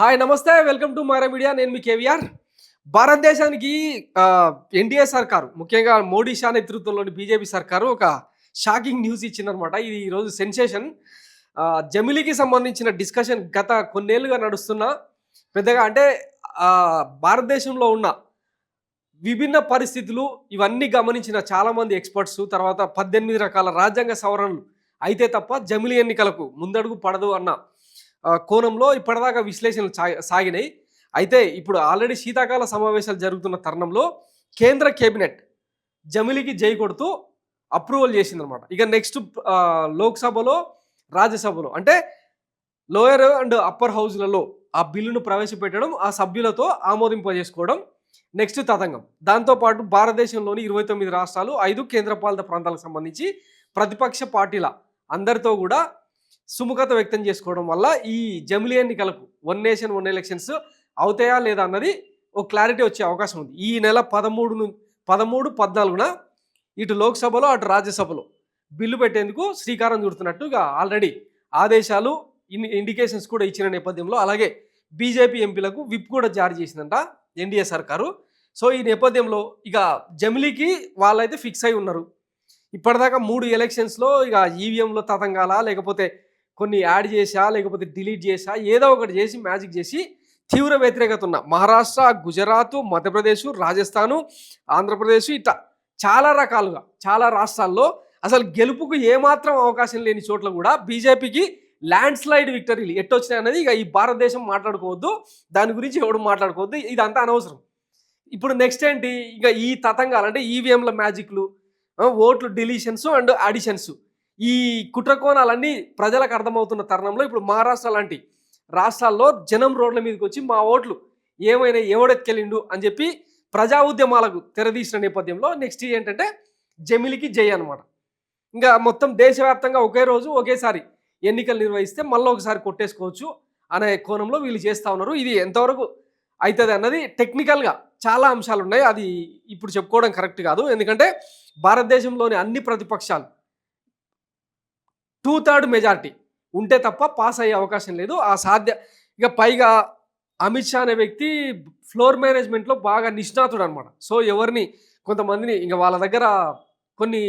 Hi నమస్తే welcome to Mara media. నేను మీ కేవీఆర్. భారతదేశానికి ఎన్డీఏ సర్కారు ముఖ్యంగా మోడీ షా నేతృత్వంలోని బీజేపీ సర్కారు ఒక షాకింగ్ న్యూస్ ఇచ్చిందనమాట. ఇది ఈరోజు సెన్సేషన్. జమిలీకి సంబంధించిన డిస్కషన్ గత కొన్నేళ్లుగా నడుస్తున్న పెద్దగా అంటే భారతదేశంలో ఉన్న విభిన్న పరిస్థితులు ఇవన్నీ గమనించిన చాలామంది ఎక్స్పర్ట్స్ తర్వాత 18 రకాల రాజ్యాంగ సవరణలు అయితే తప్ప జమిలీ ఎన్నికలకు ముందడుగు పడదు అన్న కోణంలో ఇప్పటిదాకా విశ్లేషణలు సాగినాయి. అయితే ఇప్పుడు ఆల్రెడీ శీతాకాల సమావేశాలు జరుగుతున్న తరుణంలో కేంద్ర కేబినెట్ జమిలీకి జై కొడుతూ అప్రూవల్ చేసిందనమాట. ఇక నెక్స్ట్ లోక్సభలో రాజ్యసభలో అంటే లోయర్ అండ్ అప్పర్ హౌస్లలో ఆ బిల్లును ప్రవేశపెట్టడం, ఆ సభ్యులతో ఆమోదింపజేసుకోవడం నెక్స్ట్ తతంగం. దాంతోపాటు భారతదేశంలోని 29 రాష్ట్రాలు 5 కేంద్రపాలిత ప్రాంతాలకు సంబంధించి ప్రతిపక్ష పార్టీల అందరితో కూడా సుముఖత వ్యక్తం చేసుకోవడం వల్ల ఈ జమిలీ ఎన్నికలకు వన్ నేషన్ వన్ ఎలక్షన్స్ అవుతాయా లేదా అన్నది ఒక క్లారిటీ వచ్చే అవకాశం ఉంది. ఈ నెల 13-14 ఇటు లోక్సభలో అటు రాజ్యసభలో బిల్లు పెట్టేందుకు శ్రీకారం చుడుతున్నట్టుగా ఆల్రెడీ ఆదేశాలు ఇండికేషన్స్ కూడా ఇచ్చిన నేపథ్యంలో అలాగే బీజేపీ ఎంపీలకు విప్ కూడా జారీ చేసిందంట ఎన్డీఏ సర్కారు. సో ఈ నేపథ్యంలో ఇక జమిలీకి వాళ్ళైతే ఫిక్స్ అయి ఉన్నారు. ఇప్పటిదాకా 3 ఎలక్షన్స్లో ఇక ఈవీఎంలో తతంగాలా లేకపోతే కొన్ని యాడ్ చేసా లేకపోతే డిలీట్ చేసా ఏదో ఒకటి చేసి మ్యాజిక్ చేసి తీవ్ర వ్యతిరేకత ఉన్న మహారాష్ట్ర, గుజరాత్, మధ్యప్రదేశ్, రాజస్థాను, ఆంధ్రప్రదేశ్ ఇట్లా చాలా రకాలుగా చాలా రాష్ట్రాల్లో అసలు గెలుపుకు ఏమాత్రం అవకాశం లేని చోట్ల కూడా బీజేపీకి ల్యాండ్ స్లైడ్ విక్టరీలు ఎట్టొచ్చినాయి అనేది ఇక ఈ భారతదేశం మాట్లాడుకోవద్దు, దాని గురించి ఎవడు మాట్లాడుకోవద్దు, ఇదంతా అనవసరం. ఇప్పుడు నెక్స్ట్ ఏంటి, ఇక ఈ తతంగాలు అంటే ఈవీఎంల మ్యాజిక్లు, ఓట్లు డిలీషన్స్ అండ్ అడిషన్స్, ఈ కుట్రకోణాలన్నీ ప్రజలకు అర్థమవుతున్న తరుణంలో ఇప్పుడు మహారాష్ట్ర లాంటి రాష్ట్రాల్లో జనం రోడ్ల మీదకి వచ్చి మా ఓట్లు ఏమైనా ఎవడెత్తుకెళ్ళిండు అని చెప్పి ప్రజా ఉద్యమాలకు తెరదీసిన నేపథ్యంలో నెక్స్ట్ ఏంటంటే జమిలీకి జై అనమాట. ఇంకా మొత్తం దేశవ్యాప్తంగా ఒకే రోజు ఒకేసారి ఎన్నికలు నిర్వహిస్తే మళ్ళీ ఒకసారి కొట్టేసుకోవచ్చు అనే కోణంలో వీళ్ళు చేస్తూ ఉన్నారు. ఇది ఎంతవరకు అవుతుంది అన్నది టెక్నికల్గా చాలా అంశాలు ఉన్నాయి, అది ఇప్పుడు చెప్పుకోవడం కరెక్ట్ కాదు. ఎందుకంటే భారతదేశంలోని అన్ని ప్రతిపక్షాలు 2/3 మెజార్టీ ఉంటే తప్ప పాస్ అయ్యే అవకాశం లేదు. ఇక పైగా అమిత్ షా అనే వ్యక్తి ఫ్లోర్ మేనేజ్మెంట్లో బాగా నిష్ణాతుడు అనమాట. సో ఎవరిని కొంతమందిని ఇంకా వాళ్ళ దగ్గర కొన్ని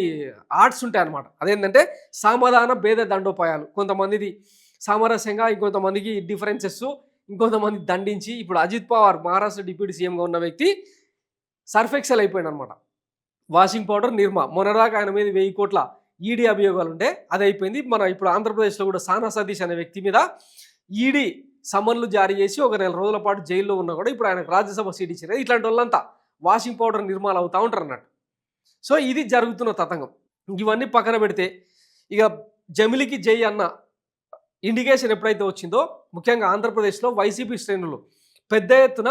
ఆర్ట్స్ ఉంటాయి అనమాట. అదేంటంటే సమాధాన భేద దండోపాయాలు, కొంతమందిది సామరస్యంగా ఇంకొంతమందికి డిఫరెన్సెస్, ఇంకొంతమంది దండించి ఇప్పుడు అజిత్ పవార్ మహారాష్ట్ర డిప్యూటీ సీఎంగా ఉన్న వ్యక్తి సర్ఫ్ ఎక్సెల్ అయిపోయాడు అనమాట. వాషింగ్ పౌడర్ నిర్మా మొన్నదాకా ఆయన మీద 1000 కోట్ల ఈడీ అభియోగాలు ఉంటే అది అయిపోయింది. మన ఇప్పుడు ఆంధ్రప్రదేశ్లో కూడా సానా సతీష్ అనే వ్యక్తి మీద ఈడీ సమన్లు జారీ చేసి ఒక 4 రోజుల పాటు జైల్లో ఉన్నా కూడా ఇప్పుడు ఆయనకు రాజ్యసభ సీట్ ఇచ్చారు. ఇట్లాంటి వాళ్ళంతా వాషింగ్ పౌడర్ నిర్మాలు అవుతూ ఉంటారు అన్నట్టు. సో ఇది జరుగుతున్న తతంగం. ఇవన్నీ పక్కన పెడితే ఇక జమిలీకి జై అన్న ఇండికేషన్ ఎప్పుడైతే వచ్చిందో ముఖ్యంగా ఆంధ్రప్రదేశ్లో వైసీపీ శ్రేణులు పెద్ద ఎత్తున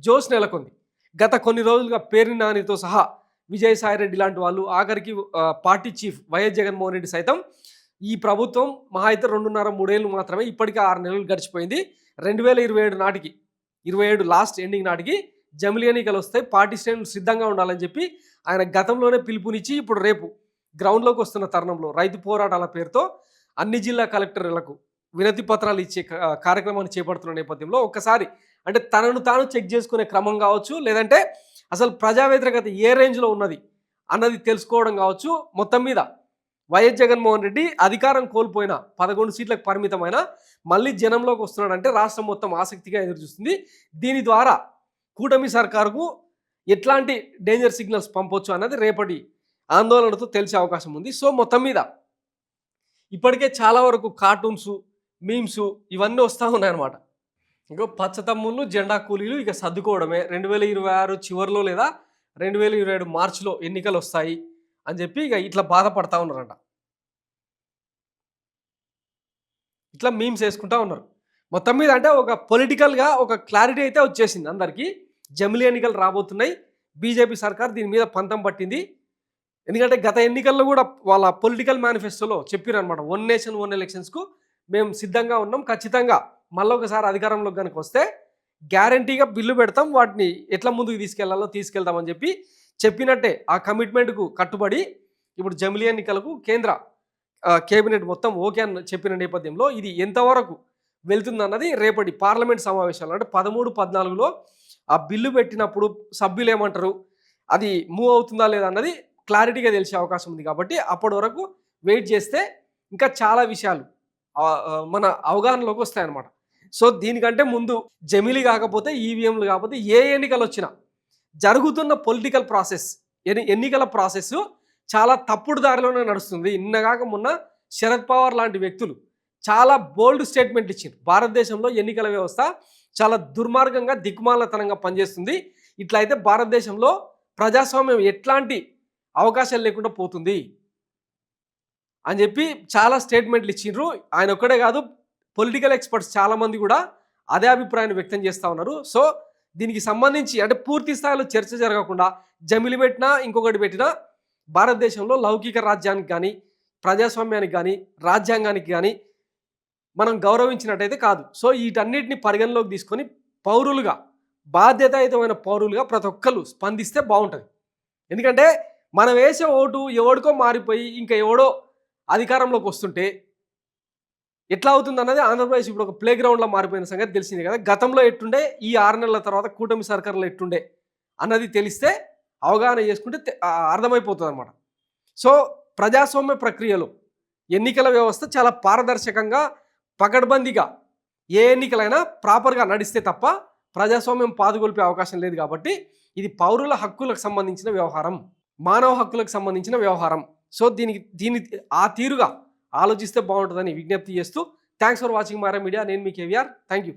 జోష్ నెలకొంది. గత కొన్ని రోజులుగా పేర్ని నానితో సహా విజయసాయిరెడ్డి లాంటి వాళ్ళు, ఆఖరికి party chief YS Jaganmohan Reddy సైతం ఈ ప్రభుత్వం మహా అయితే 2.5-3 ఏళ్ళు మాత్రమే, ఇప్పటికే 6 నెలలు గడిచిపోయింది, 2027 నాటికి 27 లాస్ట్ ఎండింగ్ నాటికి జమిలీ ఎన్నికలు వస్తాయి, పార్టీ శ్రేణులు సిద్ధంగా ఉండాలని చెప్పి ఆయన గతంలోనే పిలుపునిచ్చి ఇప్పుడు రేపు గ్రౌండ్లోకి వస్తున్న తరుణంలో రైతు పోరాటాల పేరుతో అన్ని జిల్లా కలెక్టర్లకు వినతి పత్రాలు ఇచ్చే కార్యక్రమాన్ని చేపడుతున్న నేపథ్యంలో ఒక్కసారి అంటే తనను తాను చెక్ చేసుకునే క్రమం కావచ్చు, లేదంటే అసలు ప్రజా వ్యతిరేకత ఏ రేంజ్లో ఉన్నది అన్నది తెలుసుకోవడం కావచ్చు. మొత్తం మీద వైఎస్ జగన్మోహన్ రెడ్డి అధికారం కోల్పోయిన 11 సీట్లకు పరిమితమైన మళ్ళీ జనంలోకి వస్తున్నాడంటే రాష్ట్రం మొత్తం ఆసక్తిగా ఎదురుచూస్తుంది. దీని ద్వారా కూటమి సర్కారుకు ఎట్లాంటి డేంజర్ సిగ్నల్స్ పంపొచ్చు అన్నది రేపటి ఆందోళనతో తెలిసే అవకాశం ఉంది. సో మొత్తం మీద ఇప్పటికే చాలా వరకు కార్టూన్స్, మీమ్స్ ఇవన్నీ వస్తూ ఉన్నాయన్నమాట. ఇంకో పచ్చతమ్ముళ్ళు, జెండా కూలీలు ఇక సర్దుకోవడమే, 2026 చివరిలో లేదా 2027 మార్చిలో ఎన్నికలు వస్తాయి అని చెప్పి ఇక ఇట్లా బాధపడతా ఉన్నారంట. ఇట్లా మీమ్స్ వేసుకుంటా ఉన్నారు. మొత్తం మీద అంటే ఒక పొలిటికల్గా ఒక క్లారిటీ అయితే వచ్చేసింది అందరికీ. జమిలీ ఎన్నికలు రాబోతున్నాయి, బీజేపీ సర్కార్ దీని మీద పంతం పట్టింది. ఎందుకంటే గత ఎన్నికల్లో కూడా వాళ్ళ పొలిటికల్ మేనిఫెస్టోలో చెప్పారనమాట, వన్ నేషన్ వన్ ఎలక్షన్స్కు మేము సిద్ధంగా ఉన్నాం, ఖచ్చితంగా మళ్ళొకసారి అధికారంలోకి కనుక వస్తే గ్యారంటీగా బిల్లు పెడతాం, వాటిని ఎట్లా ముందుకు తీసుకెళ్లాలో తీసుకెళ్తామని చెప్పి చెప్పినట్టే ఆ కమిట్మెంట్కు కట్టుబడి ఇప్పుడు జమిలీ ఎన్నికలకు కేంద్ర కేబినెట్ మొత్తం ఓకే అని చెప్పిన నేపథ్యంలో ఇది ఎంతవరకు వెళ్తుందన్నది రేపటి పార్లమెంట్ సమావేశాలు అంటే 13, 14లో ఆ బిల్లు పెట్టినప్పుడు సభ్యులు ఏమంటారు, అది మూవ్ అవుతుందా లేదా అన్నది క్లారిటీగా తెలిసే అవకాశం ఉంది. కాబట్టి అప్పటి వరకు వెయిట్ చేస్తే ఇంకా చాలా విషయాలు మన అవగాహనలోకి వస్తాయన్నమాట. సో దీనికంటే ముందు జమిలీ కాకపోతే, ఈవీఎంలు కాకపోతే ఏ ఎన్నికలు వచ్చినా జరుగుతున్న పొలిటికల్ ప్రాసెస్, ఎన్నికల ప్రాసెస్ చాలా తప్పుడు దారిలోనే నడుస్తుంది. నిన్నగాక మొన్న శరద్ పవార్ లాంటి వ్యక్తులు చాలా బోల్డ్ స్టేట్మెంట్లు ఇచ్చారు. భారతదేశంలో ఎన్నికల వ్యవస్థ చాలా దుర్మార్గంగా, దిక్కుమాలతనంగా పనిచేస్తుంది. ఇట్లా అయితే భారతదేశంలో ప్రజాస్వామ్యం ఎట్లాంటి అవకాశాలు లేకుండా పోతుంది అని చెప్పి చాలా స్టేట్మెంట్లు ఇచ్చిండ్రు. ఆయన ఒక్కడే కాదు, పొలిటికల్ ఎక్స్పర్ట్స్ చాలామంది కూడా అదే అభిప్రాయాన్ని వ్యక్తం చేస్తూ ఉన్నారు. సో దీనికి సంబంధించి అంటే పూర్తి స్థాయిలో చర్చ జరగకుండా జమిలి పెట్టినా ఇంకొకటి పెట్టినా భారతదేశంలో లౌకిక రాజ్యానికి కానీ, ప్రజాస్వామ్యానికి కానీ, రాజ్యాంగానికి కానీ మనం గౌరవించినట్టయితే కాదు. సో వీటన్నిటిని పరిగణలోకి తీసుకొని పౌరులుగా, బాధ్యతాయుతమైన పౌరులుగా ప్రతి ఒక్కరు స్పందిస్తే బాగుంటుంది. ఎందుకంటే మనం వేసే ఓటు ఎవడికో మారిపోయి ఇంకా ఎవడో అధికారంలోకి వస్తుంటే ఎట్లా అవుతుంది అన్నది ఆంధ్రప్రదేశ్ ఇప్పుడు ఒక ప్లే గ్రౌండ్లో మారిపోయిన సంగతి తెలిసింది కదా. గతంలో ఎట్టుండే, ఈ 6 నెలల తర్వాత కూటమి సర్కార్లో ఎట్టుండే అన్నది తెలిస్తే అవగాహన చేసుకుంటే అర్థమైపోతుంది అనమాట. సో ప్రజాస్వామ్య ప్రక్రియలో ఎన్నికల వ్యవస్థ చాలా పారదర్శకంగా, పకడ్బందీగా ఏ ఎన్నికలైనా ప్రాపర్గా నడిస్తే తప్ప ప్రజాస్వామ్యం పాదుగొల్పే అవకాశం లేదు. కాబట్టి ఇది పౌరుల హక్కులకు సంబంధించిన వ్యవహారం, మానవ హక్కులకు సంబంధించిన వ్యవహారం. సో దీన్ని ఆ తీరుగా ఆలోచిస్తే బాగుంటుందని విజ్ఞప్తి చేస్తూ thanks for watching Mara media. నేను మీ కేవీఆర్. Thank you.